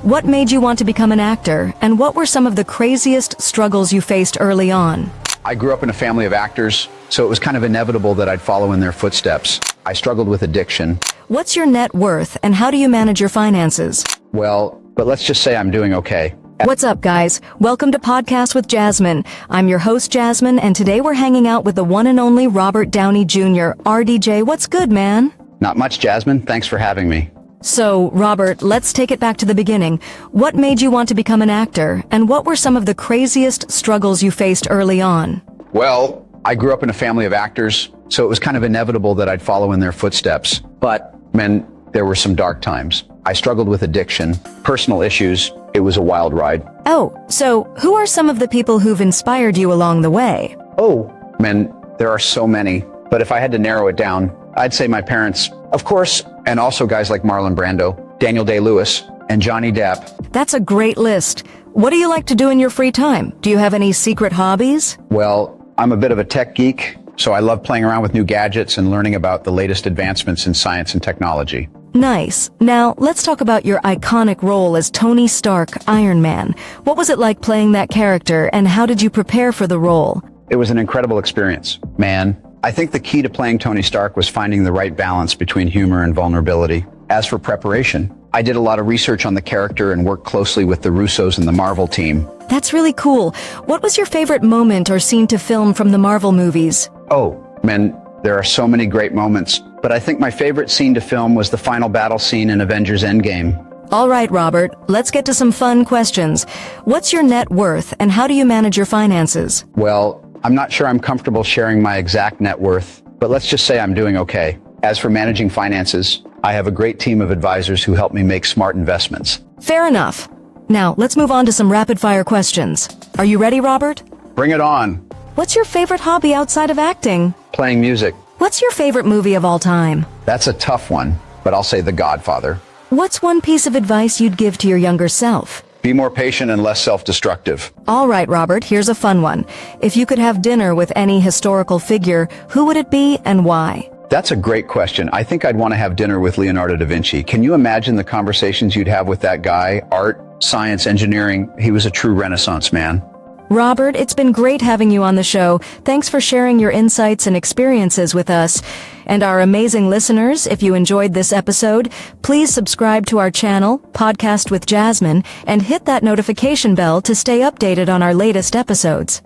What made you want to become an actor, and what were some of the craziest struggles you faced early on? I grew up in a family of actors, so it was kind of inevitable that I'd follow in their footsteps. I struggled with addiction. What's your net worth, and how do you manage your finances? Well, but let's just say I'm doing okay. What's up, guys? Welcome to Podcast with Jasmine. I'm your host, Jasmine, and today we're hanging out with the one and only Robert Downey Jr. RDJ, what's good, man? Not much, Jasmine. Thanks for having me. So, Robert, let's take it back to the beginning. What made you want to become an actor, and what were some of the craziest struggles you faced early on? Well, I grew up in a family of actors, so it was kind of inevitable that I'd follow in their footsteps. But, man, there were some dark times. I struggled with addiction, personal issues. It was a wild ride. Oh, so who are some of the people who've inspired you along the way? Oh, man, there are so many. But if I had to narrow it down, I'd say my parents, of course, and also guys like Marlon Brando, Daniel Day-Lewis, and Johnny Depp. That's a great list. What do you like to do in your free time? Do you have any secret hobbies? Well, I'm a bit of a tech geek, so I love playing around with new gadgets and learning about the latest advancements in science and technology. Nice. Now, let's talk about your iconic role as Tony Stark, Iron Man. What was it like playing that character, and how did you prepare for the role? It was an incredible experience, man. I think the key to playing Tony Stark was finding the right balance between humor and vulnerability. As for preparation, I did a lot of research on the character and worked closely with the Russos and the Marvel team. That's really cool. What was your favorite moment or scene to film from the Marvel movies? Oh, man, there are so many great moments, but I think my favorite scene to film was the final battle scene in Avengers Endgame. All right, Robert, let's get to some fun questions. What's your net worth, and how do you manage your finances? Well, I'm not sure I'm comfortable sharing my exact net worth, but let's just say I'm doing okay. As for managing finances, I have a great team of advisors who help me make smart investments. Fair enough. Now, let's move on to some rapid-fire questions. Are you ready, Robert? Bring it on. What's your favorite hobby outside of acting? Playing music. What's your favorite movie of all time? That's a tough one, but I'll say The Godfather. What's one piece of advice you'd give to your younger self? Be more patient and less self-destructive. All right, Robert, here's a fun one. If you could have dinner with any historical figure, who would it be and why? That's a great question. I think I'd want to have dinner with Leonardo da Vinci. Can you imagine the conversations you'd have with that guy? Art, science, engineering. He was a true Renaissance man. Robert, it's been great having you on the show. Thanks for sharing your insights and experiences with us. And our amazing listeners, if you enjoyed this episode, please subscribe to our channel, Podcast with Jasmine, and hit that notification bell to stay updated on our latest episodes.